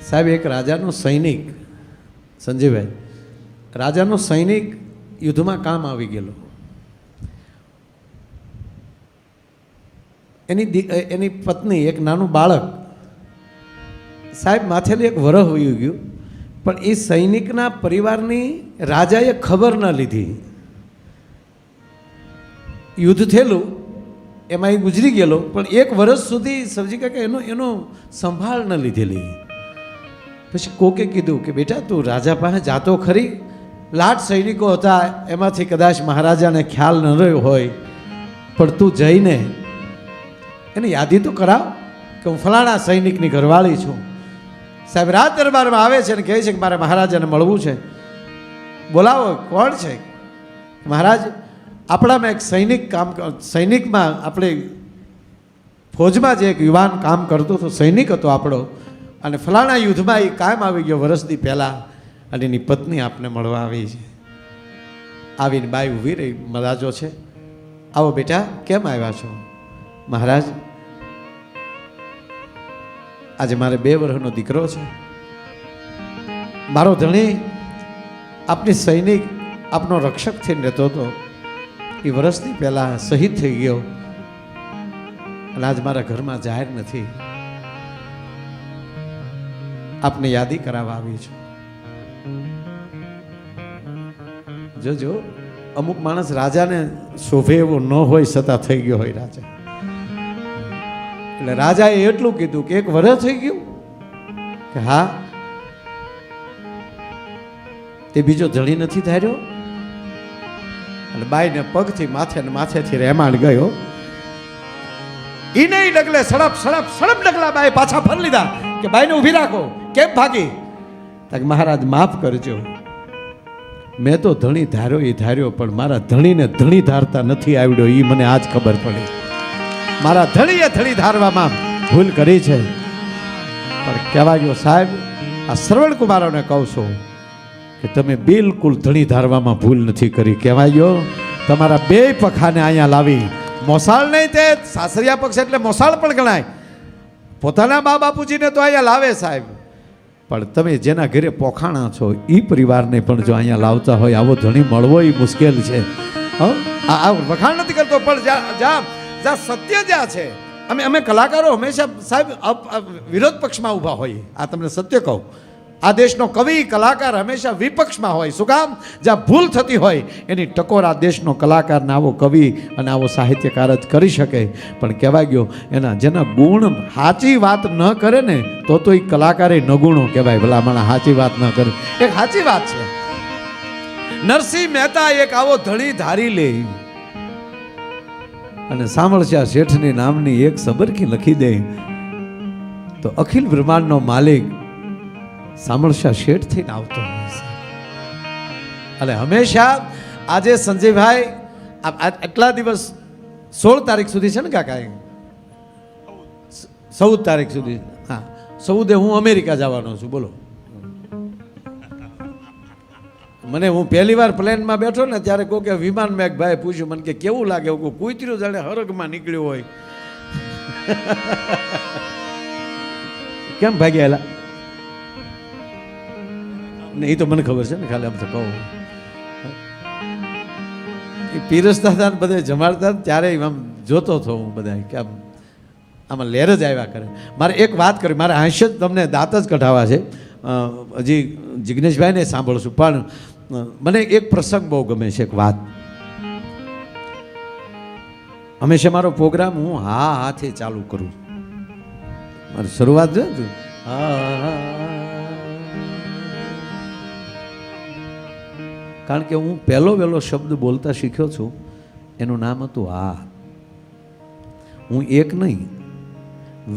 સાહેબ એક રાજાનો સૈનિક, સંજયભાઈ, રાજાનો સૈનિક યુદ્ધમાં કામ આવી ગયેલો. એની પત્ની, એક નાનું બાળક, સાહેબ માથેથી એક વરહ વયું ગયું, પણ એ સૈનિકના પરિવારની રાજાએ ખબર ન લીધી. યુદ્ધ થયેલું એમાં એ ગુજરી ગયેલો, પણ એક વર્ષ સુધી સબજી કાકા એનો સંભાળ ન લીધેલી. પછી કોકે કીધું કે બેટા તું રાજા પાસે જાતો ખરી, લાટ સૈનિકો હતા એમાંથી કદાચ મહારાજાને ખ્યાલ ન રહ્યો હોય, પણ તું જઈને એને યાદી તો કરાવ કે હું ફલાણા સૈનિકની ઘરવાળી છું. સાહેબ રાત દરબારમાં આવે છે અને કહે છે કે મારે મહારાજાને મળવું છે. બોલાવો, કોણ છે? મહારાજ, આપણામાં એક સૈનિકમાં આપણે ફોજમાં જે એક યુવાન કામ કરતો હતો, સૈનિક હતો આપણો, અને ફલાણા યુદ્ધમાં એ કાયમ આવી ગયો વર્ષથી પહેલાં, અને એની પત્ની આપને મળવા આવી છે. આવીને બાઈ ઊભી રહી, મહારાજો છે, આવો બેટા, કેમ આવ્યા છો? મહારાજ, આજે મારે 2 વર્ષનો દીકરો છે. મારો ધણી આપની સૈનિક, આપનો રક્ષક થઈને રહેતો હતો, એ વર્ષથી પહેલાં શહીદ થઈ ગયો, અને આજ મારા ઘરમાં જાહેર નથી. આપને યાદી કરાવવા આવી છું. જોજો, અમુક માણસ રાજાને શોભે એવો ન હોય છતાં થઈ ગયો હોય રાજા. એટલે રાજાએ એટલું કીધું કે 1 વર્ષ થઈ ગયું કે હા. તે બીજો ધણી નથી ધાર્યો? અને બાઈને પગથી માથે ને માથેથી રેમાડ ગયો. ઈને ડગલે સડપ સડપ સડપ ડગલા બાઈ પાછા ફરી લીધા કે બાઈને ઊભી રાખો, કેમ ભાગી? મહારાજ માફ કરજો, મેં તો ધણી ધાર્યો એ ધાર્યો, પણ મારા ધણીને ધણી ધારતા નથી આવડ્યો, એ મને આજ ખબર પડી. મારા ધણીએ ધણી ધારવામાં ભૂલ કરી છે. પણ કહેવા ગયો સાહેબ, આ શ્રવણ કુમારોને કહું છું કે તમે બિલકુલ ધણી ધારવામાં ભૂલ નથી કરી. કહેવા ગયો તમારા 2 પખાને અહીંયા લાવી, મોસાળ નહીં, તે સાસરિયા પક્ષ એટલે મોસાળ પણ ગણાય, પોતાના બા બાપુજીને તો અહીંયા લાવે સાહેબ, પણ તમે જેના ઘરે પોખાણા છો એ પરિવારને પણ જો અહીંયા લાવતા હોય, આવો ધણી મળવો એ મુશ્કેલ છે. આ વખાણ નથી કરતો, પણ જ્યાં સત્ય જ્યાં છે, અમે કલાકારો હંમેશા સાહેબ વિરોધ પક્ષમાં ઊભા હોઈએ. આ તમને સત્ય કહું, આ દેશનો કવિ કલાકાર હંમેશા વિપક્ષમાં હોય. શું કામ? જ્યાં ભૂલ થતી હોય એની ટકોર આ દેશનો કલાકારને આવો કવિ અને આવો સાહિત્યકાર જ કરી શકે. પણ કહેવાય ગયો એના જેના ગુણ સાચી વાત ન કરે ને તો એ કલાકારે નગુણો કહેવાય. ભલામણ સાચી વાત ન કરે. એક સાચી વાત છે, નરસિંહ મહેતા એક આવો ધણી ધારી લે અને સામળશા શેઠની નામની એક સબરખી લખી દે તો અખિલ બ્રહ્માંડનો માલિક સામળશા શેઠ થઈને આવતો હોય છે. અને હંમેશા આજે સંજયભાઈ આટલા દિવસ 16 તારીખ સુધી છે ને કાકા, 14 તારીખ સુધી, હા 14 હું અમેરિકા જવાનો છું. બોલો, મને હું પહેલી વાર પ્લેનમાં બેઠો ને ત્યારે કોઈ કે વિમાનમાં એક ભાઈ પૂછ્યું મને કે કેવું લાગે? હું કૂતર્યું જાણે હરગમાં નીકળ્યું હોય. કેમ ભાગ્યા? ને એ તો મને ખબર છે ને, ખાલી આમ તો કહું. એ પીરસતા હતા ને બધા જમાડતા ત્યારે આમ જોતો હતો હું બધા કે આમાં લહેર જ આવ્યા કરે. મારે એક વાત કરી, મારે હાસ્ય જ તમને દાંત જ કઢાવવા છે. હજી જિગ્નેશભાઈને સાંભળશું, પણ મને એક પ્રસંગ બહુ ગમે છે. એક વાત, હંમેશા મારો પ્રોગ્રામ હું હાથે ચાલુ કરું. મારી શરૂઆત છે કારણ કે હું પહેલો શબ્દ બોલતા શીખ્યો છું, એનું નામ હતું આ. હું એક નહીં,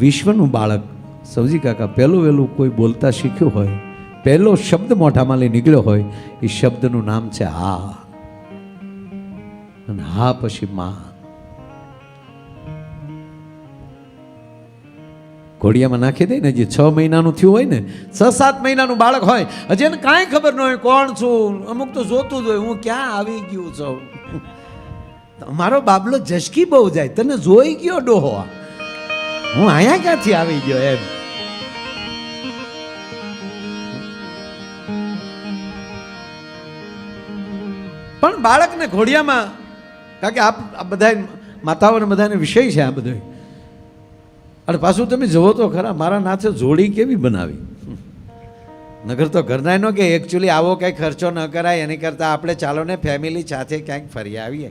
વિશ્વનું બાળક સવજી કાકા પહેલું કોઈ બોલતા શીખ્યું હોય, પહેલો શબ્દ મોઢામાં લઈ નીકળ્યો હોય, એ શબ્દનું નામ છે હા. અને હા પછી માં. ઘોડિયામાં નાખી દે ને, જે 6 મહિનાનું થયું હોય ને, 6-7 મહિનાનું બાળક હોય, હજી એને કાંઈ ખબર ન હોય કોણ છું. અમુક તો જોતું જ હોય હું ક્યાં આવી ગયું છું. મારો બાબલો જશકી બહુ જાય, તને જોઈ ગયો ડોહો, હું અહીંયા ક્યાંથી આવી ગયો એમ. પણ બાળકને ઘોડિયામાં, કારણ કે આ બધા માતાઓને બધાને વિષય છે આ બધો. અને પાછું તમે જુઓ તો ખરા, મારા નાથે જોડી કેવી બનાવી. નગર તો ઘરના નો કે એકચ્યુઅલી આવો કંઈ ખર્ચો ન કરાય, એની કરતાં આપણે ચાલો ને ફેમિલી સાથે ક્યાંક ફરી આવીએ.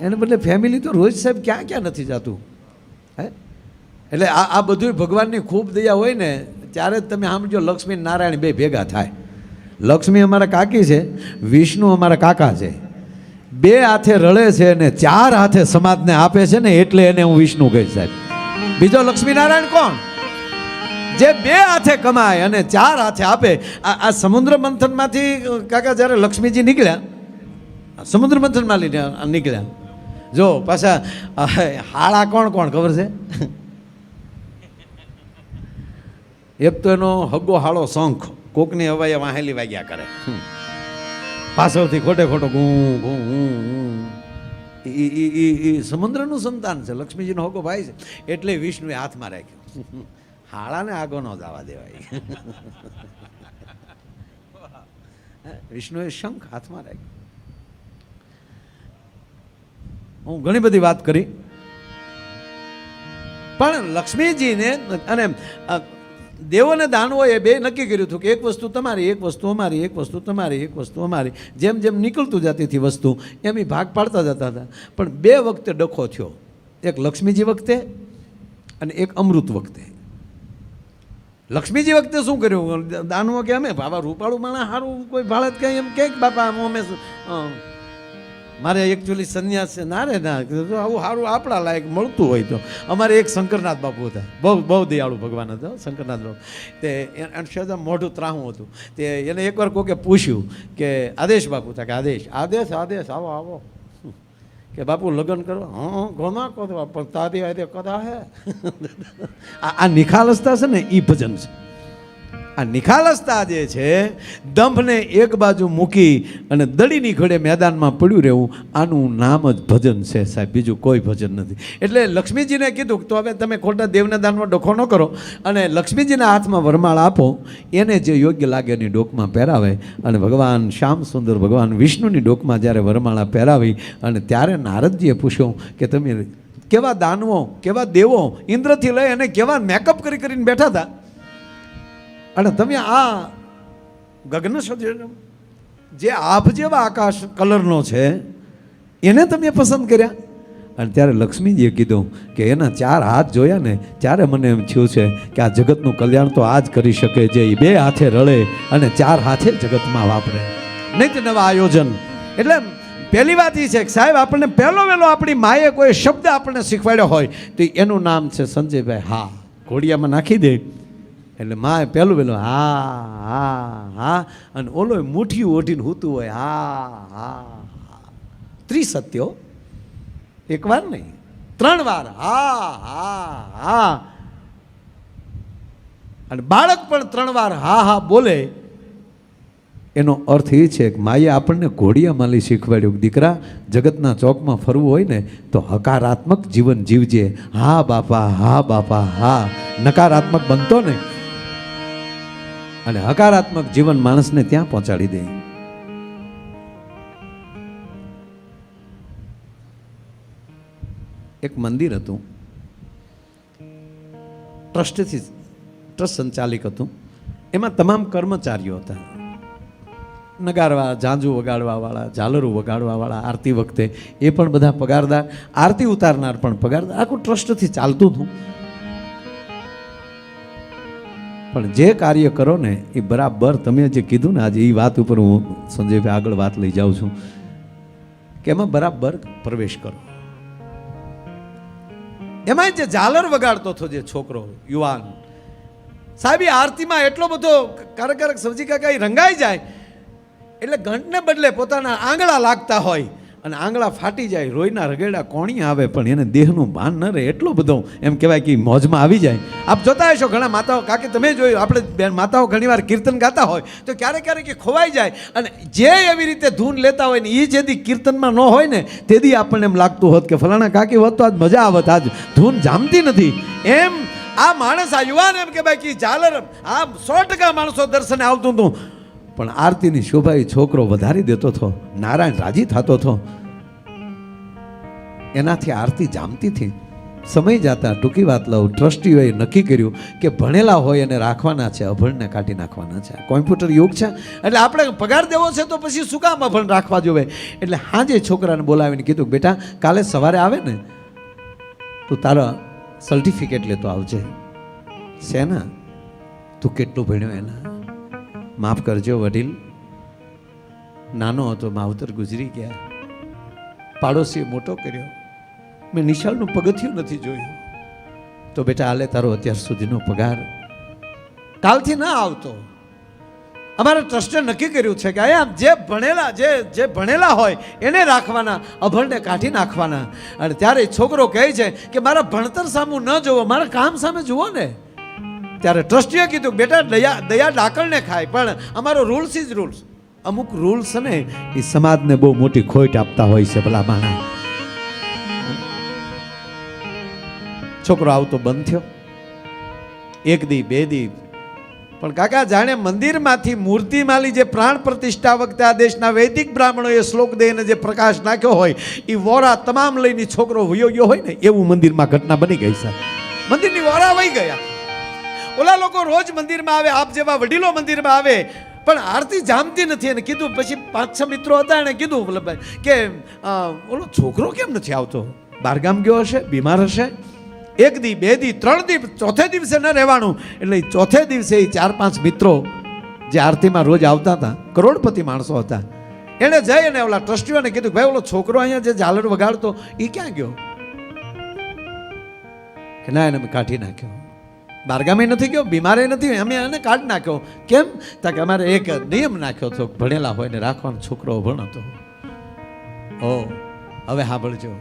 એને બદલે ફેમિલી તો રોજ સાહેબ ક્યાં ક્યાં નથી જતું. હે એટલે આ બધું ભગવાનની ખૂબ દયા હોય ને ત્યારે જ તમે સમજો લક્ષ્મી નારાયણ બે ભેગા થાય. લક્ષ્મી અમારા કાકી છે, વિષ્ણુ અમારા કાકા છે. બે હાથે રળે છે ને ચાર હાથે સમાજને આપે છે ને, એટલે એને હું વિષ્ણુ કહીશ સાહેબ. બીજો લક્ષ્મી નારાયણ કોણ? જે બે હાથે કમાય અને ચાર હાથે આપે. આ સમુદ્ર મંથનમાંથી કાકા જ્યારે લક્ષ્મીજી નીકળ્યા, સમુદ્ર મંથનમાં નીકળ્યા, જો પાછા હાળા કોણ કોણ ખબર છે? એક તો એનો હગ્ગો હાળો શંખ, કોકની હવાઈ વાહેલી વાગ્યા કરે, પાછળથી ખોટે ખોટો ગું ગું એ સમુદ્રનું સંતાન છે, લક્ષ્મીજીનો હગ્ગો ભાઈ છે. એટલે વિષ્ણુએ હાથમાં રાખ્યો. હાળાને આગો ન જવા દેવાય. વિષ્ણુએ શંખ હાથમાં રાખ્યો. હું ઘણી બધી વાત કરી, પણ લક્ષ્મીજીને અને દેવોને દાનવોએ બે નક્કી કર્યું હતું કે એક વસ્તુ તમારી, એક વસ્તુ અમારી, એક વસ્તુ તમારી, એક વસ્તુ અમારી. જેમ જેમ નીકળતું જતી હતી વસ્તુ એમ એ ભાગ પાડતા જતા હતા. પણ બે વખતે ડખો થયો, એક લક્ષ્મીજી વખતે અને એક અમૃત વખતે. લક્ષ્મીજી વખતે શું કર્યું? દાનવો કે અમે બાબા રૂપાળું માણસ સારું કોઈ ભાળત કંઈ એમ કે બાપા અમે મારે એકચ્યુઅલી સંન્યાસ છે. ના રે ના, આવું સારું આપણા લાયક મળતું હોય તો. અમારે એક શંકરનાથ બાપુ હતા, બહુ દયાળુ ભગવાન હતા શંકરનાથ બાપુ. તે એને મોઢું ત્રાહું હતું. તે એને એકવાર કોકે પૂછ્યું કે આદેશ બાપુ હતા કે આદેશ આદેશ આદેશ આવો આવો કે બાપુ લગ્ન કરો. હા ઘણા કરવા પણ તાદી આદે કદા હે. આ નિખાલસતા છે ને એ ભજન છે. આ નિખાલસતા જે છે, દંભને એક બાજુ મૂકી અને દડીની ઘોડે મેદાનમાં પડ્યું રહેવું, આનું નામ જ ભજન છે સાહેબ, બીજું કોઈ ભજન નથી. એટલે લક્ષ્મીજીને કીધું તો હવે તમે ખોટા દેવના દાનમાં ડખો ન કરો અને લક્ષ્મીજીના હાથમાં વરમાળ આપો, એને જે યોગ્ય લાગે એની ડોકમાં પહેરાવે. અને ભગવાન શ્યામ સુંદર ભગવાન વિષ્ણુની ડોકમાં જ્યારે વરમાળા પહેરાવી અને ત્યારે નારદજીએ પૂછ્યું કે તમે કેવા દાનવો, કેવા દેવો ઇન્દ્રથી લઈ અને કેવા મેકઅપ કરીને બેઠા હતા, અને તમે આ ગગન જે આભ જેવા આકાશ કલરનો છે એને તમે પસંદ કર્યા. અને ત્યારે લક્ષ્મીજીએ કીધું કે એના ચાર હાથ જોયા ને ત્યારે મને એમ થયું છે કે આ જગતનું કલ્યાણ તો આ જ કરી શકે જે બે હાથે રળે અને ચાર હાથે જગતમાં વાપરે. નિત નવા આયોજન. એટલે પહેલી વાત એ છે કે સાહેબ આપણને પહેલો વહેલો આપણી માએ કોઈ શબ્દ આપણને શીખવાડ્યો હોય તો એનું નામ છે સંજયભાઈ. હા, ઘોડિયામાં નાખી દે એટલે માએ પહેલું વહેલું હા હા હા, અને ઓલો મુઠ્ઠીયું ઓઢીને હૂતું હોય હા હા હા. ત્રિસત્યો, એક વાર નહીં 3 વાર હા હા હા. અને બાળક પણ 3 વાર હા હા બોલે. એનો અર્થ એ છે કે માએ આપણને ઘોડિયામાં લઈ શીખવાડ્યું, દીકરા જગતના ચોકમાં ફરવું હોય ને તો હકારાત્મક જીવન જીવજે. હા બાપા હા બાપા હા, નકારાત્મક બનતો ને. અને હકારાત્મક જીવન માણસને ત્યાં પહોંચાડી દે. એક મંદિર હતું, ટ્રસ્ટ સંચાલિત હતું. એમાં તમામ કર્મચારીઓ હતા, નગારવા, ઝાંઝુ વગાડવાવાળા, ઝાલરું વગાડવાવાળા, આરતી વખતે એ પણ બધા પગારદાર, આરતી ઉતારનાર પણ પગારદાર. આખું ટ્રસ્ટથી ચાલતું હતું. પણ જે કાર્ય કરો ને એ બરાબર, તમે જે કીધું ને આજે એ વાત ઉપર હું સંજયભાઈ આગળ વાત લઈ જાઉં છું કે એમાં બરાબર પ્રવેશ કરો. એમાં જે ઝાલર વગાડતો હતો જે છોકરો યુવાન સાહેબ, એ આરતીમાં એટલો બધો કારક સવજી કાકા રંગાઈ જાય એટલે ઘંટને બદલે પોતાના આંગળા લાગતા હોય અને આંગળા ફાટી જાય, રોઈના રગેડા કોણી આવે પણ એને દેહનું ભાન ન રહે. એટલો બધો એમ કહેવાય કે મોજમાં આવી જાય. આપ જોતા હશો ઘણા માતાઓ, કાકે તમે જોયું, આપણે બેન માતાઓ ઘણીવાર કીર્તન ગાતા હોય તો ક્યારેક ક્યારેક એ ખોવાઈ જાય અને જે એવી રીતે ધૂન લેતા હોય ને એ જેથી કીર્તનમાં ન હોય ને તેથી આપણને એમ લાગતું હોત કે ફલાણા કાકી હોત તો આજ મજા આવત, આજ ધૂન જામતી નથી. એમ આ માણસ, આ યુવાન એમ કે ભાઈ કે ઝાલર આ 100% માણસો દર્શને આવતું હતું. પણ આરતીની શોભા એ છોકરો વધારી દેતો હતો, નારાયણ રાજી થતો હતો, એનાથી આરતી જામતી હતી. સમય જતા ટૂંકી વાત લઉં, ટ્રસ્ટીઓએ નક્કી કર્યું કે ભણેલા હોય એને રાખવાના છે, અભણને કાઢી નાખવાના છે. કોમ્પ્યુટર યુગ છે એટલે આપણે પગાર દેવો છે તો પછી શું કામ અભણ રાખવા જોવે. એટલે હાજે છોકરાને બોલાવીને કીધું, બેટા કાલે સવારે આવે ને તું તારા સર્ટિફિકેટ લેતો આવજે. શેના? તું કેટલું ભણ્યો એના? માફ કરજો વડીલ, નાનો હતો, માવતર ગુજરી ગયા, પાડોશીએ મોટો કર્યો, મેં નિશાળનું પગથિયું નથી જોયું. તો બેટા હાલે તારો અત્યાર સુધીનો પગાર, કાલથી ના આવતો. અમારા ટ્રસ્ટે નક્કી કર્યું છે કે આમ જે ભણેલા જે ભણેલા હોય એને રાખવાના, અભણને કાઢી નાખવાના. અને ત્યારે છોકરો કહે છે કે મારા ભણતર સામું ન જોવો, મારા કામ સામે જુઓ ને. ત્યારે ટ્રસ્ટીએ કીધું, બેટા દયા ડાકણને ખાય, પણ અમારો રૂલ્સ ઇઝ રૂલ્સ. અમુક રૂલ્સ ને એ સમાજને બહુ મોટી ખોટ આપતા હોય છે ભલા માણા. છોકરો આવતો બંધ થયો, એક દી બે દી, પણ કાકા જાણે મંદિરમાંથી મૂર્તિમાલી જે પ્રાણ પ્રતિષ્ઠા વખતે આ દેશના વૈદિક બ્રાહ્મણોએ શ્લોક દઈને જે પ્રકાશ નાખ્યો હોય એ વોરા તમામ લઈને છોકરો વયો ગયો હોય ને એવું મંદિરમાં ઘટના બની ગઈ છે. મંદિરની વોરા વહી ગયા. ઓલા લોકો રોજ મંદિરમાં આવે, આપ જેવા વડીલો મંદિરમાં આવે, પણ આરતી જામતી નથી. એને કીધું, પછી 5-6 મિત્રો હતા, એને કીધું કે ઓલો છોકરો કેમ નથી આવતો? બહારગામ ગયો હશે, બીમાર હશે. એક દી બે દી ત્રણ દી, ચોથે દિવસે ન રહેવાનું. એટલે ચોથે દિવસે 4-5 મિત્રો જે આરતીમાં રોજ આવતા હતા, કરોડપતિ માણસો હતા, એને જઈ અને ઓલા ટ્રસ્ટીઓને કીધું, ભાઈ ઓલો છોકરો અહીંયા જે ઝાલર વગાડતો એ ક્યાં ગયો? કે ના, એને મેં કાઢી નાખ્યો. બારગામે નથી ગયો, બીમારે નથી, અમે એને કાઢી નાખ્યો. કેમ? તાકે અમારે એક નિયમ નાખ્યો હતો, ભણેલા હોય ને રાખવાનો. છોકરો ભણતો. ઓ હવે સાંભળજો,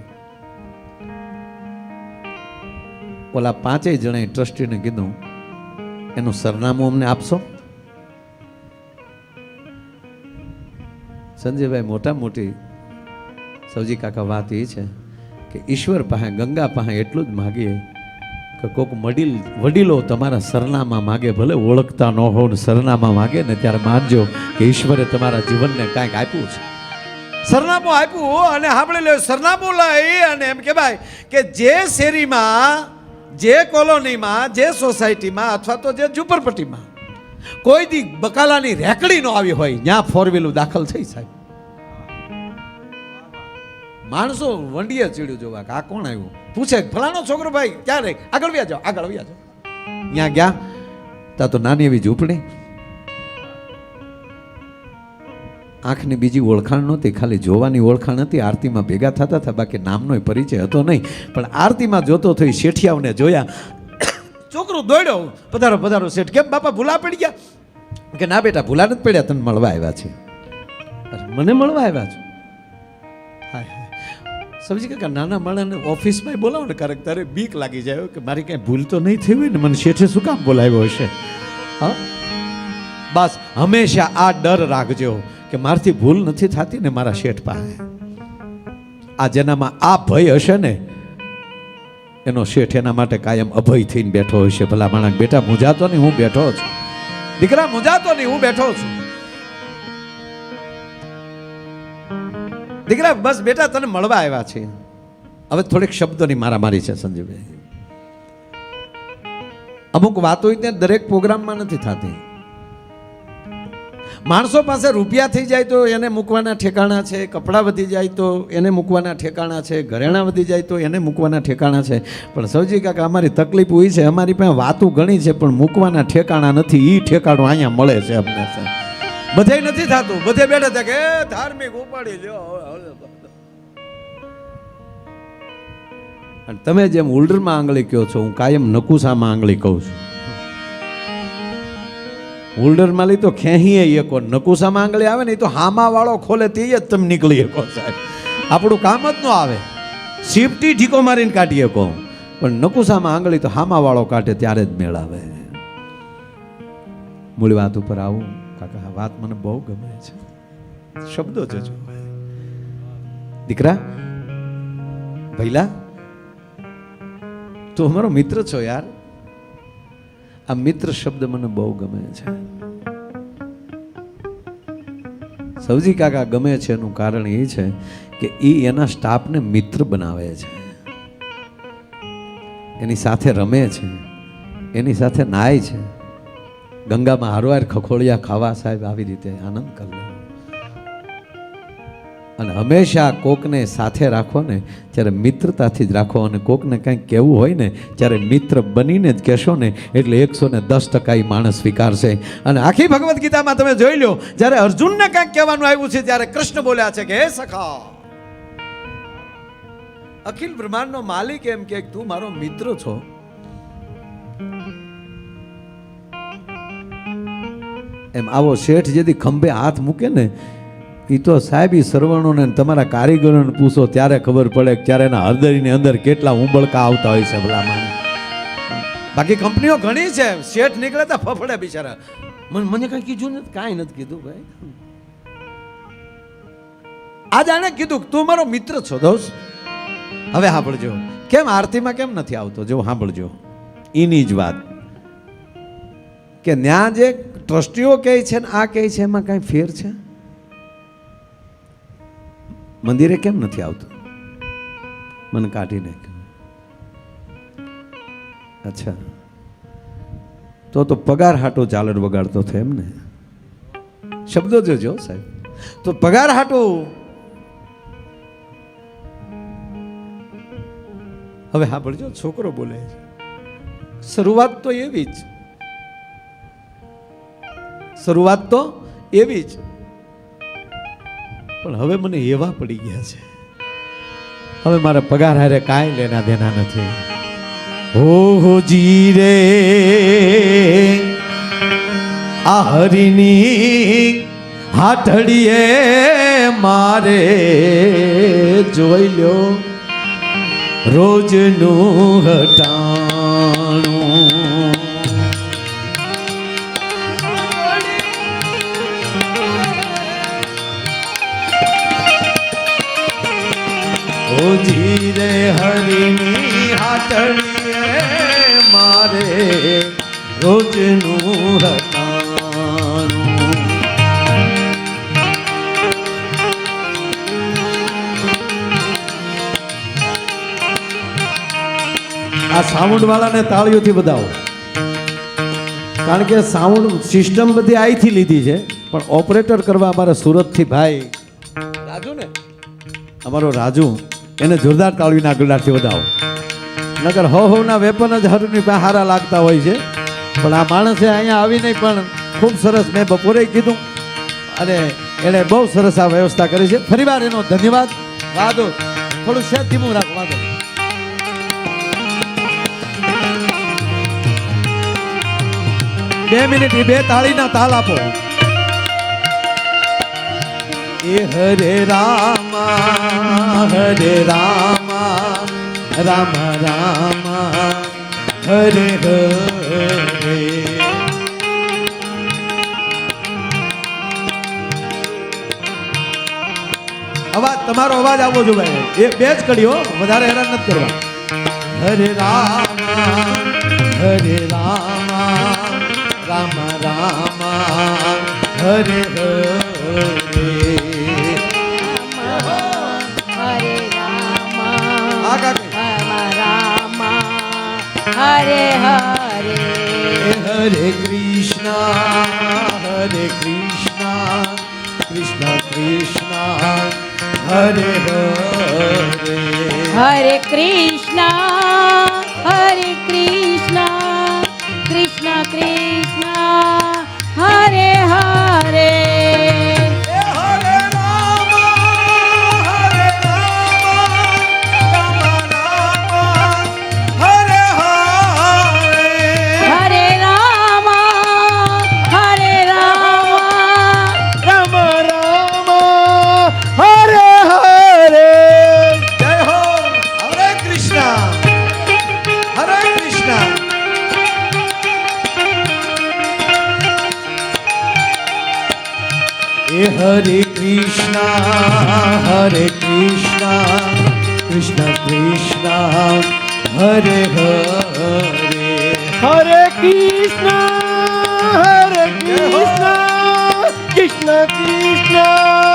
ઓલા 5 જણાએ ટ્રસ્ટીને કીધું, એનું સરનામું અમને આપશો? સંજયભાઈ, મોટા મોટી સૌજી કાકા વાત એ છે કે ઈશ્વર પાસે, ગંગા પાસે એટલું જ માગીએ કે કોઈક વડીલો તમારા સરનામા માગે, ભલે ઓળખતા ન હોવ ને સરનામા માગે ને ત્યારે માનજો કે ઈશ્વરે તમારા જીવનને કાંઈક આપ્યું છે. સરનામું આપ્યું અને સાંભળી લો, સરનામું લઈ અને એમ કે ભાઈ કે જે શેરીમાં, જે કોલોનીમાં, જે સોસાયટીમાં અથવા તો જે ઝૂંપડપટ્ટીમાં કોઈ દી બકાલાની રેકડી ન આવી હોય ત્યાં 4 વ્હીલર દાખલ થઈ. સાહેબ માણસો વંડીએ ચીડ્યું જોવા કે આ કોણ આવ્યું, પૂછે ફલાણો છોકરો, ભાઈ ક્યાં રે? આગળ વ્યા જાઓ, આગળ વ્યા જાઓ. ત્યાં ગયા તા તો નાની એવી ઝૂંપડી, આંખની બીજી ઓળખાણ નહોતી, ખાલી જોવાની ઓળખાણ હતી. આરતીમાં ભેગા થતા હતા, બાકી નામનો પરિચય હતો નહીં. પણ આરતીમાં જોતો થઈ શેઠિયાઓને જોયા. છોકરો દોડ્યો, પધારો પધારો શેઠ. કેમ બાપા ભૂલા પડી ગયા? કે ના બેટા, ભૂલા નથી પડ્યા, તને મળવા આવ્યા છે. મને મળવા આવ્યા છો? હાય હાય. સમજી કાકા, નાના માણસને ઓફિસમાં બોલાવો ને ક્યારેક, તારે બીક લાગી જાય કે મારી કાંઈ ભૂલ તો નહીં થઈ હોય ને, મને શેઠે શું કામ બોલાવ્યો હશે? હા, બસ હંમેશા આ ડર રાખજો કે મારથી ભૂલ નથી થતી ને મારા શેઠ પાસે. આ જેનામાં આ ભય હશે ને એનો શેઠ એના માટે કાયમ અભય થઈને બેઠો હશે. ભલા માણસ, બેટા મૂંઝાતો નહીં, હું બેઠો છું. દીકરા મૂંઝાતો નહીં, હું બેઠો છું. દીકરા બસ બેટા તને મળવા આવ્યા છે. હવે થોડીક શબ્દોની મારામારી છે સંજીવભાઈ. અમુક વાતો ત્યાં દરેક પ્રોગ્રામમાં નથી થતી. માણસો પાસે રૂપિયા થઈ જાય તો એને મૂકવાના ઠેકાણા છે, કપડાં વધી જાય તો એને મૂકવાના ઠેકાણા છે, ઘરેણાં વધી જાય તો એને મૂકવાના ઠેકાણા છે. પણ સૌજી કાકા, અમારી તકલીફ હોય છે, અમારી પાસે વાતો ઘણી છે પણ મૂકવાના ઠેકાણા નથી. એ ઠેકાણું અહીંયા મળે છે અમને. બધે નથી થતું. બધે બેઠા હતા કે ધાર્મિક ઉપાડી લ્યો. અને તમે જેમ ઉલ્ડરમાં આંગળી કહો છો, હું કાયમ નકુસામાં આંગળી કહું છું. હોલ્ડરમાં લઈ તો ખેંચીએ એકો, નકુસામાં આંગળી આવે ને એ તો હામા વાળો ખોલે તે જ તમે નીકળી શકો. સાહેબ આપણું કામ જ ન આવે. શિફ્ટી ઢીકો મારીને કાઢીએ કો, પણ નકુસામાં આંગળી તો હામા વાળો કાઢે ત્યારે જ મેળ આવે. મૂળ વાત ઉપર આવું કાકા, આ વાત મને બહુ ગમે છે. શબ્દો જજો દીકરા. ભૈલા, તું અમારો મિત્ર છો યાર. આ મિત્ર શબ્દ મને બહુ ગમે છે. સવજી કાકા ગમે છે એનું કારણ એ છે કે એ એના સ્ટાફને મિત્ર બનાવે છે, એની સાથે રમે છે, એની સાથે નાય છે, ગંગામાં હારવાર ખખોળિયા ખાવા સાહેબ આવી રીતે આનંદ કરી લે. અને હંમેશા કોકને સાથે રાખો ને ત્યારે મિત્રતાથી જ રાખો, અને કોકને કંઈક કહેવું હોય ને ત્યારે મિત્ર બનીને જ કહેશો ને એટલે 110% એ માણસ સ્વીકારશે. અને આખી ભગવદ્ ગીતામાં તમે જોઈ લો, જ્યારે અર્જુનને કંઈક કહેવાનું આવ્યું છે ત્યારે કૃષ્ણ બોલ્યા છે કે હે સખા, અખિલ બ્રહ્માંડનો માલિક એમ કે તું મારો મિત્ર છો, એમ આવો શેઠ જેથી ખંભે હાથ મૂકે ને એ તો સાહેબ સરવણોને તમારા કારીગરોને પૂછો ત્યારે ખબર પડે કે ત્યારે એના હૃદયની અંદર કેટલા ઉંબળકા આવતા હોય છે ભલામાં. બાકી કંપનીઓ ઘણી છે, શેઠ નીકળે તો ફફડે બિચારા. મને કઈ કીધું નથી, કાંઈ નથી કીધું ભાઈ. આજ આને કીધું તું મારો મિત્ર છો દોસ્ત. હવે સાંભળજો, કેમ આરતીમાં કેમ નથી આવતો, જો સાંભળજો એની જ વાત કે ન્યા જે ટ્રસ્ટીઓ કહે છે ને આ કહે છે એમાં કઈ ફેર છે? મંદિરે કેમ નથી આવતું? મને કાઢી નાખ્યું. અચ્છા, તો પગાર હાટો ઝાલર વગાડતો હતો એમ ને? શબ્દો જોજો સાહેબ. તો પગાર હાટો હવે સાંભળજો, છોકરો બોલે છે. શરૂઆત તો એવી જ, શરૂઆત તો એવી જ, પણ હવે મને એવા પડી ગયા છે, હવે મારા પગાર હારે કાંઈ લેના દેના નથી. હો જીરે આ હરિની હાથડીએ મારે જોઈ લ્યો રોજનું હટાણું. ઓ જીરે હરિની હાથડીએ મારે રોજનું હટાણું. આ સાઉન્ડ વાળાને તાળીઓથી બધાવો, કારણ કે સાઉન્ડ સિસ્ટમ બધી અહીંથી લીધી છે, પણ ઓપરેટર કરવા અમારા સુરતથી ભાઈ રાજુ ને, અમારો રાજુ, એને જોરદાર તાળીના ગળાથી વધાવો. નગર હોના વેપન જ હરની હારા લાગતા હોય છે, પણ આ માણસે અહીંયા આવીને પણ ખૂબ સરસ, મેં બપોરે કીધું અને એણે બહુ સરસ આ વ્યવસ્થા કરી છે. ફરીવાર એનો ધન્યવાદ. વાદો થોડું સેજ ધીમું રાખો, વાદો 2 મિનિટ 2 તાળીના તાલ આપો. એ હરે રામા હરે રામા રામ રામા હરે હરે. અવાજ, તમારો અવાજ આવવો જોઈએ. એ 2 જ કડીઓ, વધારે હેરાન નથી કરવા. હરે રામા હરે રામા રામ રામા હરે હરે. હરે હરે હરે કૃષ્ણ હરે કૃષ્ણ કૃષ્ણ કૃષ્ણ હરે હરે. હરે કૃષ્ણ હરે કૃષ્ણ કૃષ્ણ કૃષ્ણ હરે હરે. હરે કૃષ્ણ હરે કૃષ્ણ કૃષ્ણ કૃષ્ણ હરે હરે. હરે કૃષ્ણ કૃષ્ણ કૃષ્ણ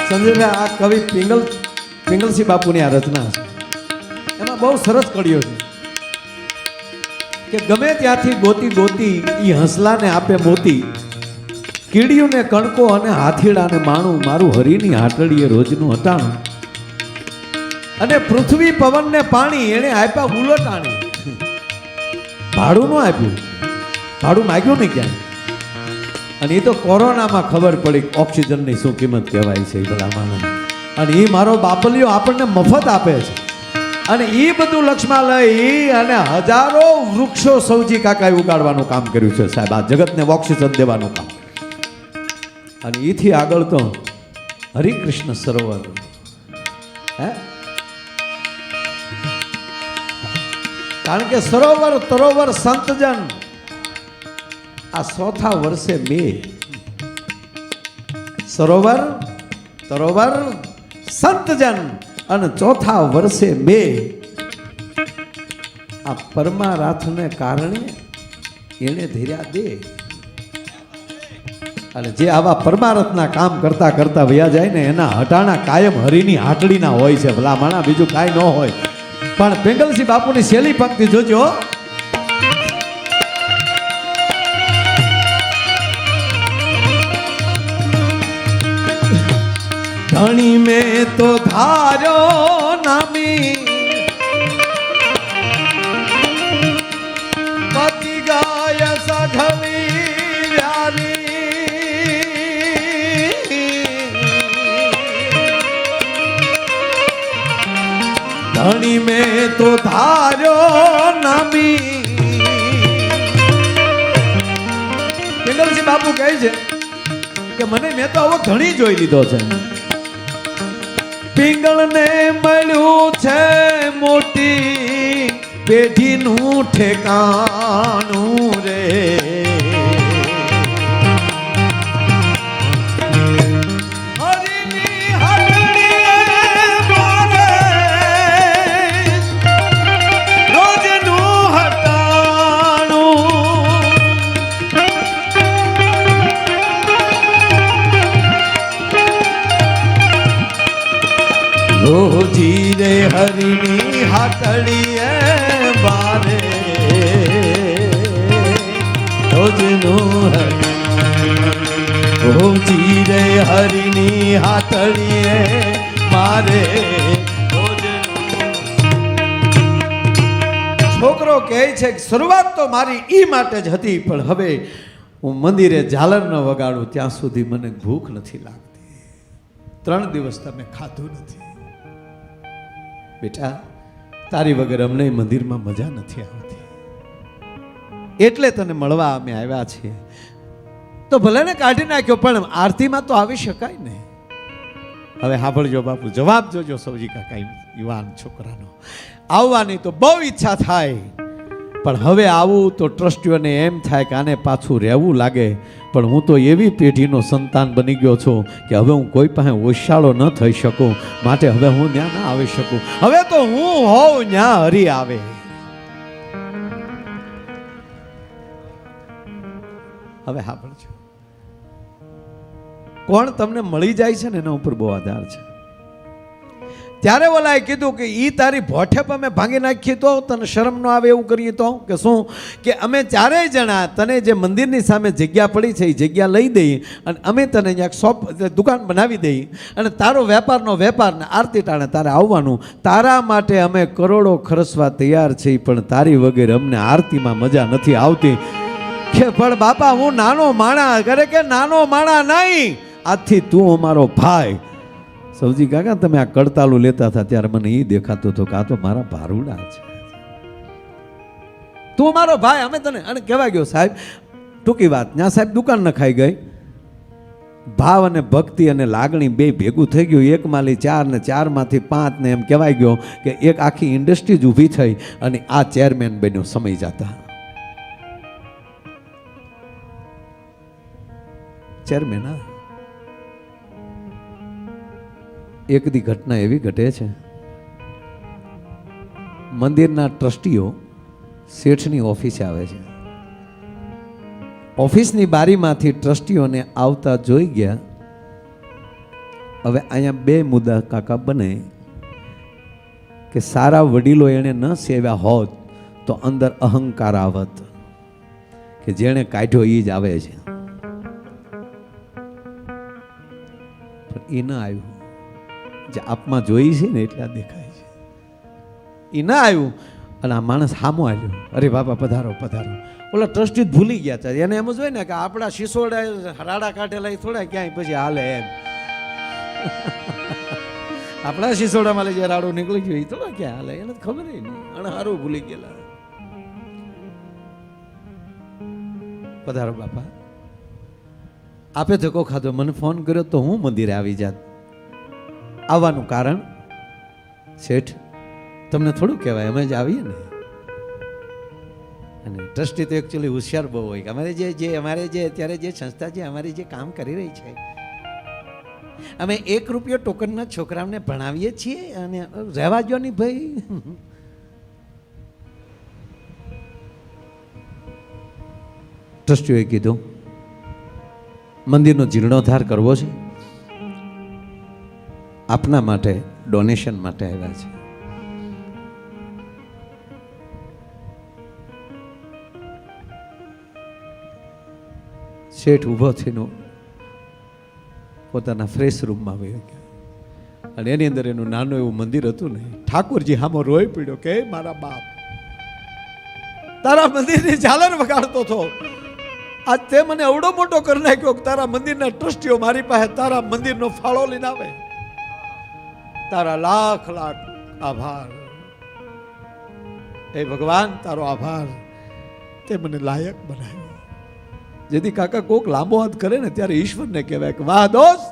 સંજયભાઈ, આ કવિ પિંગલસિંહ બાપુની આ રચના છે. એમાં બહુ સરસ કડીઓ છે કે ગમે ત્યાંથી ગોતી ગોતી ઈ હંસલાને આપે મોતી, કીડીયુંને કણકો અને હાથીડાને માણું, મારું હરીની હાટડીએ રોજનું હટાણું. અને પૃથ્વી પવનને પાણી એણે આપ્યા ઉલટાણી. ભાડું ન આપ્યું, ભાડું માગ્યું નહીં ક્યાંય. અને એ તો કોરોનામાં ખબર પડી ઓક્સિજનની શું કિંમત કહેવાય છે એ બધા માણસ. અને એ મારો બાપલિયો આપણને મફત આપે છે. અને એ બધું લક્ષમાં લઈ અને હજારો વૃક્ષો સૌજી કાકાએ ઉગાડવાનું કામ કર્યું છે સાહેબ, આ જગતને ઓક્સિજન દેવાનું કામ. અને એથી આગળ તો હરિકૃષ્ણ સરોવર, હે, કારણ કે સરોવર તરોવર સંતજન આ 4થા વર્ષે બે. સરોવર તરોવર સંતજન અને 4થા વર્ષે બે. આ પરમારાથને કારણે એને ધીર્યા દે. અને જે આવા પરમારથના કામ કરતા કરતા વયા જાય ને એના હટાણા કાયમ હરીની હાટડીના હોય છે. ભલા માણા બીજું કાંઈ ન હોય. પણ પિંગલસિંહ બાપુની છેલ્લી પંક્તિ જોજો. ધણી મેં તો ધાર્યો નામી, પતિ ગાય સઘળી વ્યારી. ધણી મેં તો ધાર્યો નામી. પિંગલસિંહ બાપુ કહે છે કે મને મેં તો આવો ધણી જોઈ લીધો છે. પિંગળને મળ્યું છે મોટી પેઢીનું ઠેકાણું રે. હરીની હાટડીએ મારે રોજનું હટાણું. રોજી રે હરીની હાટડીએ બારે રોજનું રોજી રે હરીની હાટડીએ મારે છોકરો કહે છે કે શરૂઆત તો મારી ઈ માટે જ હતી, પણ હવે હું મંદિરે ઝાલર ન વગાડું ત્યાં સુધી મને ભૂખ નથી લાગતી. 3 દિવસ તમે ખાધું નથી. બેટા, તારી વગર અમને મંદિરમાં મજા નથી આવતી, એટલે તને મળવા અમે આવ્યા છીએ. તો ભલે ને કાઢી નાખ્યો, પણ આરતીમાં તો આવી શકાય ને. હવે સાંભળજો બાપુ, જવાબ જોજો સૌજી કાકા યુવાન છોકરાનો. આવવાની તો બહુ ઈચ્છા થાય, પણ હવે આવું તો ટ્રસ્ટીઓને એમ થાય કે આને પાછું રહેવું લાગે. પણ હું તો એવી પેઢીનો સંતાન બની ગયો છું કે હવે હું કોઈ પાસે ઓછાળો ન થઈ શકું, માટે હવે હું ત્યાં ના આવી શકું. હવે તો હું હોઉં ત્યાં હરી આવે. હવે સાંભળજો, કોણ તમને મળી જાય છે ને એના ઉપર બહુ આધાર છે. ત્યારે ઓલાએ કીધું કે ઈ તારી ભોઠેપ અમે ભાંગી નાખીએ તો તને શરમ ન આવે એવું કરીએ તો કે શું, કે અમે 4 જણા તને જે મંદિરની સામે જગ્યા પડી છે એ જગ્યા લઈ દઈએ અને અમે તને ત્યાં શોપ દુકાન બનાવી દઈએ અને તારો વેપારનો વેપાર ને આરતી ટાણે તારે આવવાનું. તારા માટે અમે કરોડો ખર્ચવા તૈયાર છીએ, પણ તારી વગર અમને આરતીમાં મજા નથી આવતી. કે પણ બાપા હું નાનો માણા, કરે કે નાનો માણા નહીં, આજથી તું અમારો ભાઈ. સૌજી કાકા તમે આ કડતાલું લેતા હતા ત્યારે મને એ દેખાતું હતું કે આ તો મારા ભારુડા છે, તું મારો ભાઈ, અમે તને. અને કહેવાય ગયો સાહેબ, ટૂંકી વાત, ત્યાં સાહેબ દુકાન નખાઈ ગઈ. ભાવ અને ભક્તિ અને લાગણી બે ભેગું થઈ ગયું. 1 માંથી 4 ને 4 માંથી 5 ને એમ કહેવાય ગયો કે એક આખી ઇન્ડસ્ટ્રી જ ઊભી થઈ અને આ ચેરમેન બન્યો સમય જતા. ચેરમેન, હા, એક દી ઘટના એવી ઘટે છે, મંદિરના ટ્રસ્ટીઓ શેઠની ઓફિસે આવે છે. ઓફિસની બારીમાંથી ટ્રસ્ટીઓને આવતા જોઈ ગયા હવે અહીંયા બે મુદ્દા કાકા બને કે સારા વડીલો એણે ન સેવ્યા હોત તો અંદર અહંકાર આવત કે જેણે કાઢ્યો એ જ આવે છે, પણ એ ન આવ્યું. જે આપમાં જોઈ છે ને એટલા દેખાય છે, એ ન આવ્યું. અને આ માણસ સામો આવ્યો, અરે બાપા પધારો પધારો. ઓલા ટ્રસ્ટી ભૂલી ગયા હતા, એને એમ જ હોય ને કે આપણા શિસોડા રાડા કાઢેલા થોડા ક્યાંય પછી હાલે એમ. આપણા શિસોડામાં લઈ જે રાડો નીકળી ગયો એ થોડા ક્યાં હાલે, એને ખબર નહીં. અને હારું ભૂલી ગયેલા. પધારો બાપા. આપે ધક્કો ખાધો, મને ફોન કર્યો તો હું મંદિરે આવી જાત. આવવાનું કારણ શેઠ તમને થોડું કહેવાય, અમે જ આવીએ ને. અને ટ્રસ્ટી તો એકચ્યુઅલી હોશિયાર બહુ હોય કે અમારે અમારે જે અત્યારે જે સંસ્થા છે અમારી જે કામ કરી રહી છે, અમે 1 રૂપિયો ટોકનના છોકરાઓને ભણાવીએ છીએ અને રહેવા જો નહીં ભાઈ. ટ્રસ્ટીઓએ કીધું મંદિરનો જીર્ણોદ્ધાર કરવો છે, આપના માટે ડોનેશન માટે આવ્યા છે. શેઠ ઊભો થઈને પોતાના ફ્રેશ રૂમમાં વયો ગયો અને એની અંદર એનું નાનું એવું મંદિર હતું ને. ઠાકોરજી હામો રોઈ પડ્યો કે મારા બાપ, તારા મંદિરની ઝાલર વગાડતો હતો, આજ તે મને અવડો મોટો કરી નાખ્યો. તારા મંદિરના ટ્રસ્ટીઓ મારી પાસે તારા મંદિરનો ફાળો લઈને આવે. તારા લાખ લાખ આભાર. એ ભગવાન તારો આભાર, તે મને લાયક બનાવ્યો. જેથી કાકા કોક લાંબો હાથ કરે ને ત્યારે ઈશ્વરને કહેવાય કે વાહ દોસ્ત,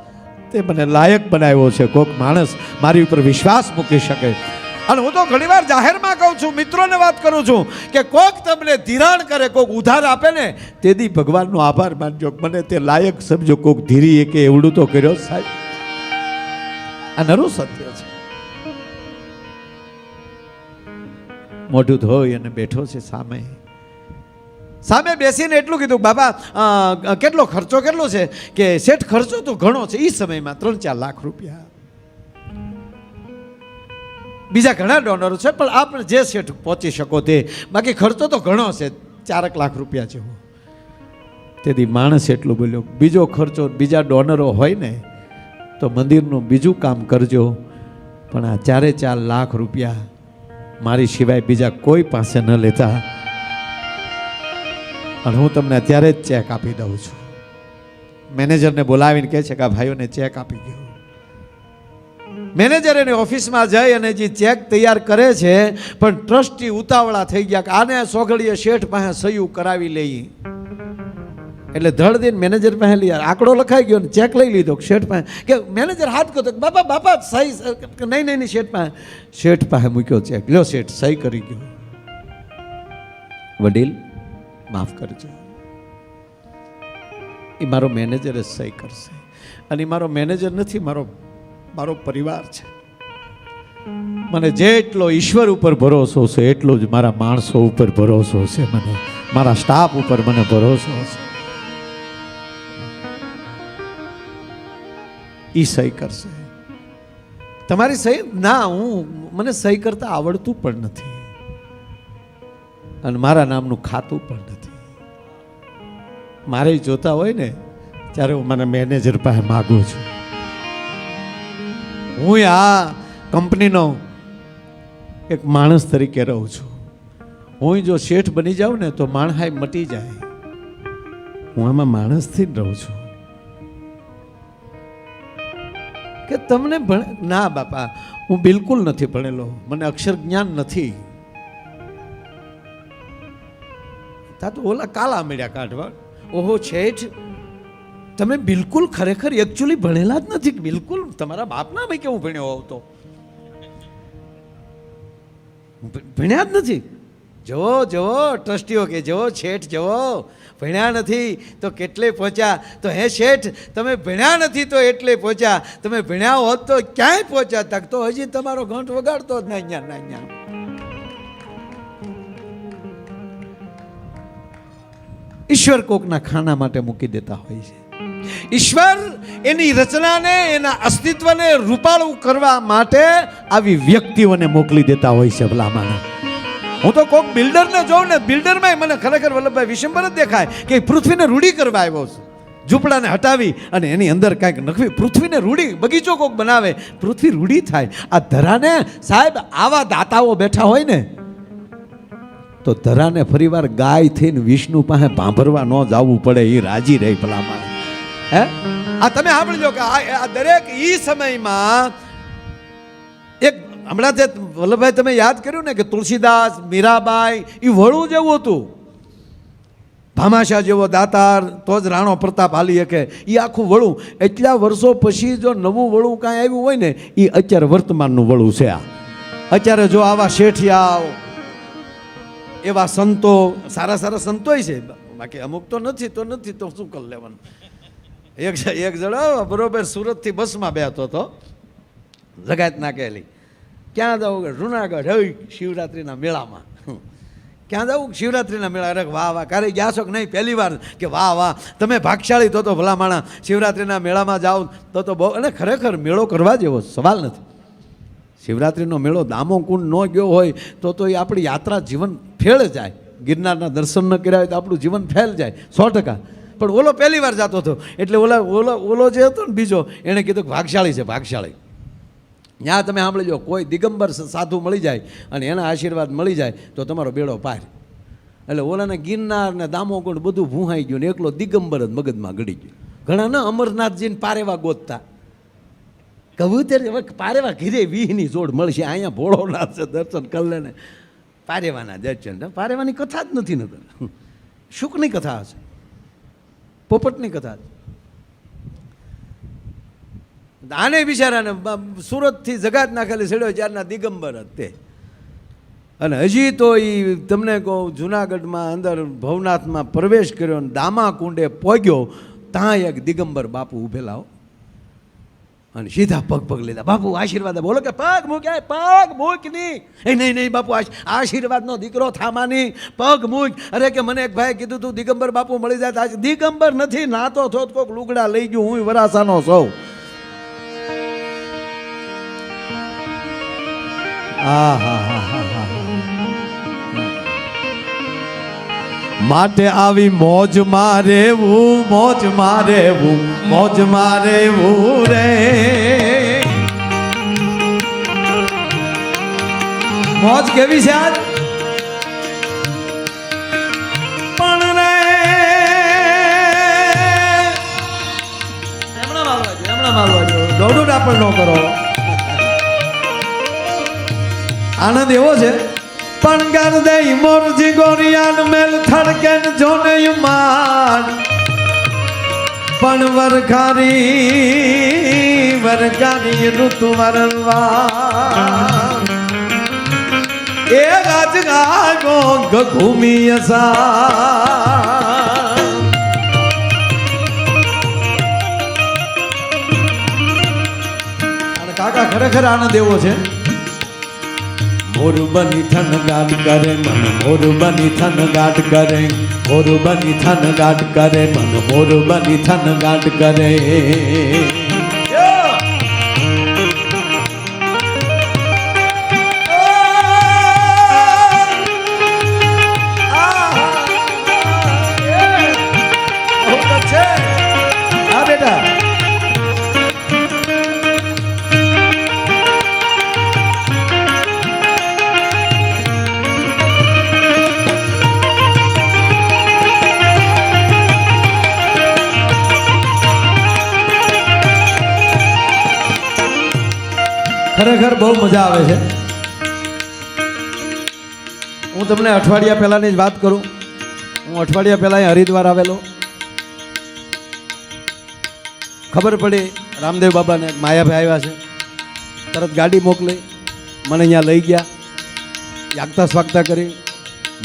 તે મને લાયક બનાવ્યો છે. કોક માણસ મારી ઉપર વિશ્વાસ મૂકી શકે. અને હું તો ઘણીવાર જાહેરમાં કહું છું, મિત્રોને વાત કરું છું કે કોક તમને ધિરાણ કરે, કોક ઉધાર આપે ને, તેથી ભગવાનનો આભાર માનજો. મને તે લાયક સમજો. કોક ધીરી કે એવડું તો કર્યો સાહેબ. આ નરું સત્ય છે. મોઢું ધોઈ અને બેઠો છે સામે. સામે બેસીને એટલું કીધું, બાબા કેટલો ખર્ચો કેટલો છે? કે શેઠ ખર્ચો તો ઘણો છે, એ સમયમાં 3-4 લાખ રૂપિયા. બીજા ઘણા ડોનરો છે પણ આપણે જે શેઠ પહોંચી શકો તે, બાકી ખર્ચો તો ઘણો છે, 4 લાખ રૂપિયા જેવો. તેથી માણસ એટલું બોલ્યો, બીજો ખર્ચો બીજા ડોનરો હોય ને તો મંદિરનું બીજું કામ કરજો, પણ આ 4 લાખ રૂપિયા મારી સિવાય બીજા કોઈ પાસે ન લેતા. અને હું તમને અત્યારે જ ચેક આપી દઉં છું. મેનેજરને બોલાવીને કહે છે કે આ ભાઈઓને ચેક આપી ગયો. મેનેજર એની ઓફિસમાં જઈ અને જે ચેક તૈયાર કરે છે, પણ ટ્રસ્ટી ઉતાવળા થઈ ગયા કે આને સોગડીએ શેઠ પાસે સહી કરાવી લઈએ. એટલે ધડ દઈને મેનેજર પાસે લઈ આંકડો લખાઈ ગયો ને ચેક લઈ લીધો શેઠ પાસે. કે મેનેજર હાથ કહો તો બાપા બાપા સહી નહીં શેઠ પાસે મૂક્યો ચેક. લ્યો શેઠ સહી કરી ગયો. વડીલ માફ કરજો, એ મારો મેનેજર જ સહી કરશે. અને મારો મેનેજર નથી, મારો પરિવાર છે. મને જેટલો ઈશ્વર ઉપર ભરોસો છે એટલો જ મારા માણસો ઉપર ભરોસો છે. મને મારા સ્ટાફ ઉપર મને ભરોસો છે. ઈ સહી કરશે. તમારી સહી ના, મને સહી કરતા આવડતું પણ નથી અને મારા નામનું ખાતું પણ નથી. મારે જોતા હોય ને ત્યારે હું મને મેનેજર પાસે માગું છું. હું આ કંપનીનો એક માણસ તરીકે રહું છું. હું જો શેઠ બની જાઉં ને તો માણહાઈ મટી જાય. હું આમાં માણસથી જ રહું છું. કે તમને ના બાપા, હું બિલકુલ નથી ભણેલો, મને અક્ષર જ્ઞાન નથી. તા તો ઓલા કાલા મળ્યા કાઢવા. ઓહો શેઠ, તમે બિલકુલ ખરેખર એકચ્યુઅલી ભણેલા જ નથી. બિલકુલ તમારા બાપના ભાઈ કેવું ભણ્યો હોવ તો ભણ્યા જ નથી. જવો ટ્રસ્ટીઓ કે જવો શેઠ, જવો ભણ્યા નથી તો કેટલે પહોંચ્યા. તો હે શેઠ, તમે ભણ્યા નથી તો એટલે પહોંચ્યા. તમે ભણ્યા હોત તો ક્યાંય પહોંચ્યા તક તો હજી તમારો ઘંટ વગાડતો જ ના. ઈશ્વર કોકના ખાના માટે મૂકી દેતા હોય છે. ઈશ્વર એની રચનાને, એના અસ્તિત્વને રૂપાળું કરવા માટે આવી વ્યક્તિઓને મોકલી દેતા હોય છે ભલામણ. હું તો કોઈક બિલ્ડરને જોઉં ને, બિલ્ડરમાં મને ખરેખર વલ્લભભાઈ વિશંબર જ દેખાય કે પૃથ્વીને રૂઢી કરવા આવ્યો છે. ઝૂંપડાને હટાવી અને એની અંદર કાંઈક નખવી, પૃથ્વીને રૂઢી, બગીચો કોક બનાવે, પૃથ્વી રૂઢી થાય. આ ધરાને સાહેબ આવા દાતાઓ બેઠા હોય ને તો ધરાને ફરીવાર ગાય થઈને વિષ્ણુ પાસે ભાંભરવા ન જવું પડે, એ રાજી રહી ભલામણ. હે આ તમે સાંભળજો કે આ દરેક ઈ સમયમાં એક હમણાં જે વલ્લભભાઈ તમે યાદ કર્યું ને કે તુલસીદાસ, મીરાબાઈ, એ વળું જેવું હતું. ભામાશા જેવો દાતાર તો જ રાણો પ્રતાપ હાલી શકે, એ આખું વળું. એટલા વર્ષો પછી જો નવું વળું કાંઈ આવ્યું હોય ને, એ અત્યારે વર્તમાનનું વળું છે. આ અત્યારે જો આવા શેઠિયાઓ, એવા સંતો, સારા સારા સંતોય છે, બાકી અમુક તો નથી તો શું કરી લેવાનું. એક જણો બરોબર સુરતથી બસમાં બેઠો હતો, જગાત નાખેલી. ક્યાં જવું? જુનાગઢ. હવે શિવરાત્રિના મેળામાં. ક્યાં જવું? શિવરાત્રિના મેળા. અરે વાહ વાહ, ક્યારે ગયા છો કે નહીં? પહેલી વાર. કે વાહ વાહ, તમે ભાગશાળી તો ભલા માણા, શિવરાત્રિના મેળામાં જાઓ તો બહુ. અને ખરેખર મેળો કરવા જેવો સવાલ નથી. શિવરાત્રિનો મેળો દામોકુંડ ન ગયો હોય તો એ આપણી યાત્રા જીવન ફેળ જાય. ગિરનારના દર્શન ન કર્યા હોય તો આપણું જીવન ફેલ જાય 100%. પણ ઓલો પહેલી વાર જતો હતો એટલે ઓલો જે હતો ને બીજો, એણે કીધું કે ભાગશાળી છે, ભાગશાળી. ત્યાં તમે સાંભળીજો, કોઈ દિગંબર સાધુ મળી જાય અને એના આશીર્વાદ મળી જાય તો તમારો બેડો પાર. એટલે ઓલાને ગિરનાર ને દામોકુંડ બધું ભૂહાઈ ગયું ને એકલો દિગંબર જ મગજમાં ગળી ગયું. ઘણા ને અમરનાથજીને પારેવા ગોતતા, કબૂતર પારેવા ઘીરે 20ની જોડ મળશે, અહીંયા ભોળોનાથ છે, દર્શન કરી લે ને. પારેવાના દર્શન, પારેવાની કથા જ નથી નકર. શુકની કથા છે, પોપટની કથા છે. આને બિચારાને સુરતથી જગાત નાખેલી છેડ્યો ત્યારના દિગંબર જ તે. અને હજી તો એ તમને કહું, જુનાગઢમાં અંદર ભવનાથમાં પ્રવેશ કર્યો ને દામા કુંડે પહોંચ્યો, ત્યાં એક દિગંબર બાપુ ઊભેલા હો, અને સીધા પગ લીધા. બાપુ આશીર્વાદ બોલો કે પગ મૂક્યા, પગ મૂક નહીં. એ નહીં બાપુ, આશીર્વાદનો દીકરો થામાની, પગ મૂક. અરે કે મને એક ભાઈ કીધું તું દિગંબર બાપુ મળી જાય. દિગંબર નથી, નાતો થોત કોક લુગડા લઈ ગયું, હું વરાસાનો સૌ. માટે આવી મોજ મારેવું, મોજ મારેવું, મોજ મારેવું રે. મોજ કેવી છે આજ? પણ રે એમણા મારવા જો દોડું ડાપણ ન કરો. આનંદ એવો છે. પણ ગર દઈ મોરજી ગોરિયાન મેલ થડકેન જોને માન, પણ વરખારી ઋતુ વરવા એ ગાજ ગાગો ઘૂમી અસા. અને કાકા ખરેખર આનંદ એવો છે. મોર બની થન ગાટ કરે મન, મોર બની થન ગાટ કરે, મોર બની થન ગાટ કરે મન, મોર બની થન ગાટ કરે. હા બેટા, ખરેખર બહુ મજા આવે છે. હું તમને અઠવાડિયા પહેલાંની જ વાત કરું. હું અઠવાડિયા પહેલાં હરિદ્વાર આવેલો. ખબર પડી રામદેવ બાબાને માયાભાઈ આવ્યા છે, તરત ગાડી મોકલી મને અહીંયા લઈ ગયા, યાગતા સ્વાગતા કરી.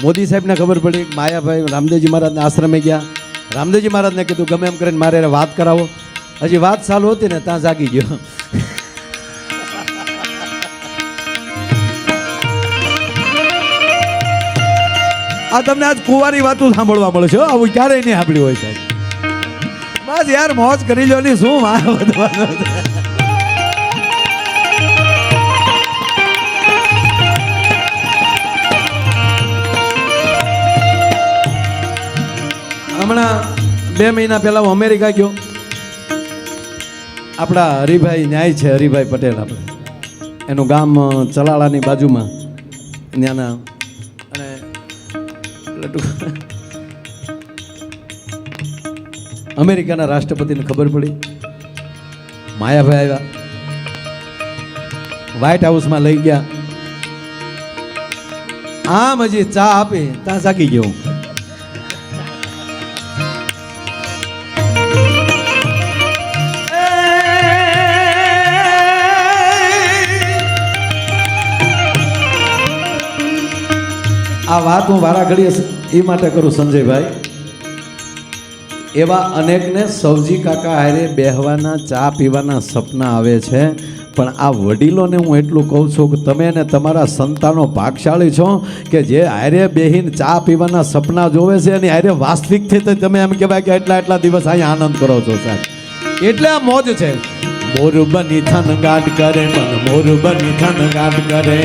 મોદી સાહેબને ખબર પડી, માયાભાઈ રામદેવજી મહારાજના આશ્રમે ગયા. રામદેવજી મહારાજને કીધું ગમે એમ કરીને મારે વાત કરાવો. હજી વાત ચાલુ હતી ને ત્યાં જાગી ગયો. આ તમને આજ કુંવારી વાતો સાંભળવા મળે છે, આવું ક્યારેય નહીં સાંભળ્યું હોય સાહેબ. બસ યાર મોજ કરી લો ની શું માર વધવાનો છે. હમણાં 2 મહિના પહેલા હું અમેરિકા ગયો. આપણા હરિભાઈ ન્યાય છે, હરિભાઈ પટેલ આપણે, એનું ગામ ચલાળાની બાજુમાં ત્યાંના. અને અમેરિકાના રાષ્ટ્રપતિને ખબર પડી, માયાભાઈ આવ્યા, વ્હાઇટ હાઉસમાં લઈ ગયા. આમ હજી ચા આપી ત્યાં જાગી ગયો. આ વાત હું વારા ઘડીએ એ માટે કરું સંજયભાઈ, એવા અનેકને સૌજી કાકા હારે બેહવાના ચા પીવાના સપના આવે છે, પણ આ વડીલોને હું એટલું કહું છું કે તમે ને તમારા સંતાનો ભાગશાળી છો કે જે હારે બેહીને ચા પીવાના સપના જોવે છે અને હારે વાસ્તવિકથી તો તમે એમ કહેવાય કે એટલા દિવસ અહીંયા આનંદ કરો છો સાહેબ. એટલે આ મોજ છે. મોર બની થન ગાઢ કરે મન, મોર બની થન ગાઢ કરે.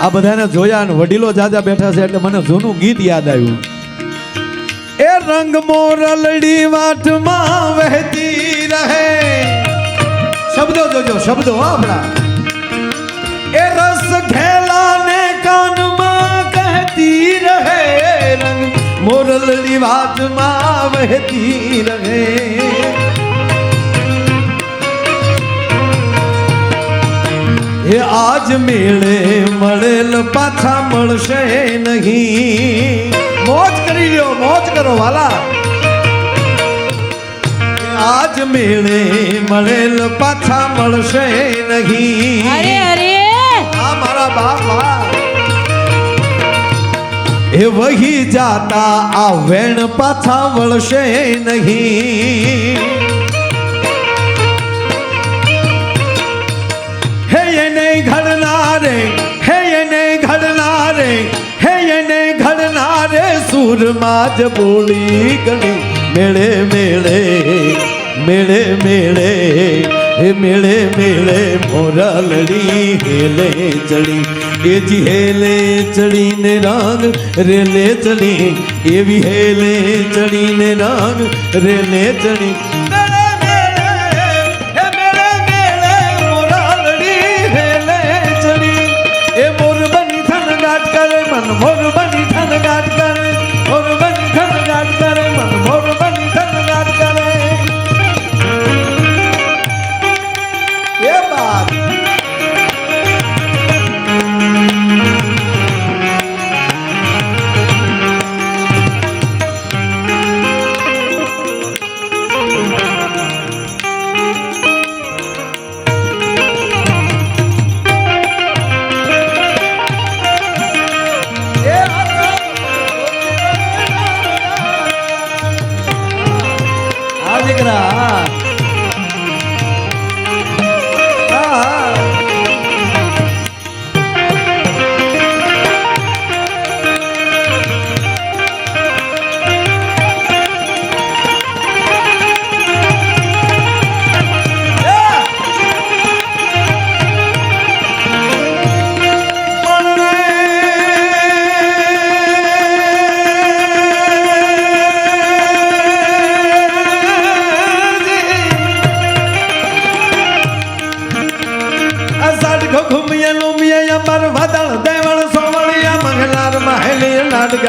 આ બધાને જોયા અને વડીલો જાજા બેઠા છે એટલે મને જૂનું ગીત યાદ આવ્યું. એ રંગ મોરલડી વાટમાં વહેતી રહે, શબ્દો જોજો, શબ્દો આપણા. એ રસ ઘેલાને કાનમાં કહેતી રહે, રંગ મોરલડી વાટમાં વહેતી રહે. એ આજ મેળે મળેલ પાછા મળશે નહીં. મોજ કરી લ્યો, મોજ કરો વાલા. આજ મેળે મળેલ પાછા મળશે નહીં. અરે અરે આ મારા બાપા એ વહી જાતા આ વેણ પાછા વળશે નહીં. ઘડનારે હે એને ઘડનારે, હે એને ઘડનારે સુરમાં જ બોલી ગણી. મેળે મેળે મેળે મેળે હે મેળે મેળે મોરલડી હેલે ચડી. એ જી હેલે ચડીને રાગ રેલે ચડી, એવી હેલે ચડીને રાગ રેલે ચડી. મોર બની થન ગાટ કરે, મોર બની થન ગાટ કરે મન, મોર બની થન ગાટ કરે. એ બાત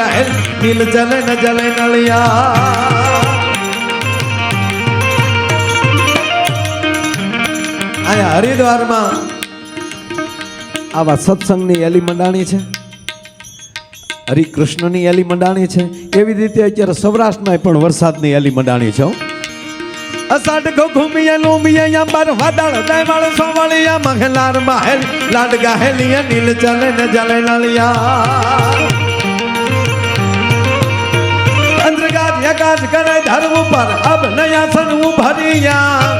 ગાહેલ નીલ જલે ન જલે નળિયા. અહીંયા હરિદ્વારમાં આવા સત્સંગની એલી મંડાણી છે, હરિકૃષ્ણની એલી મંડાણી છે. એવી રીતે અત્યારે સૌરાષ્ટ્રમાં પણ વરસાદની એલી મંડાણી છે. અસાડ ઘુમિયા લોમિયા અંબર વાદળ દૈવાળ સોવળિયા મખલાર માહેલ લાડ ગાહેલિયા નીલ ચલે ને જલે નળિયા. અંતરગાજ યકાજ કરે ધર્મ ઉપર અબ નયા સન ઉભરિયા.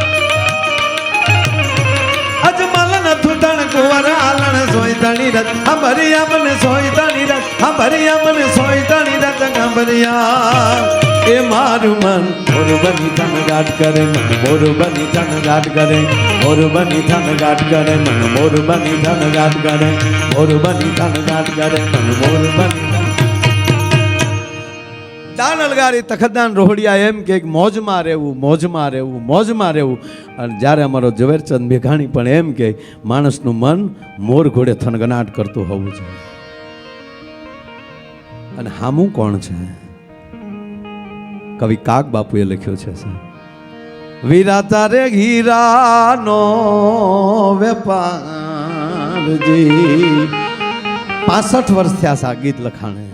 અજમલ ન થુતણ કુંવર આલણ સોય તણી રત અંબરિયા મને સોય તણી રત અંબરિયા મને સોય તણી રત અંબરિયા. એ મારું મન મોર બની તન ગાટ કરે મન મોર બની તન ગાટ કરે મોર બની તન ગાટ કરે મન મોર બની તન ગાટ કરે મોર બની તન ગાટ કરે મન મોર બની તન. દાનલગારી તખતદાન રોહડિયા એમ કે મોજમાં રહેવું મોજમાં રહેવું મોજમાં રહેવું. અને જ્યારે અમારો ઝવેરચંદ મેઘાણી પણ એમ કે માણસનું મન મોર ઘોડે થનગનાટ કરતું હોવું જોઈએ. અને હામું કોણ છે? કવિ કાગ બાપુએ લખ્યો છે વીરા તારે હીરાનો વેપારજી. 65 વર્ષ થયા આ ગીત લખાણે.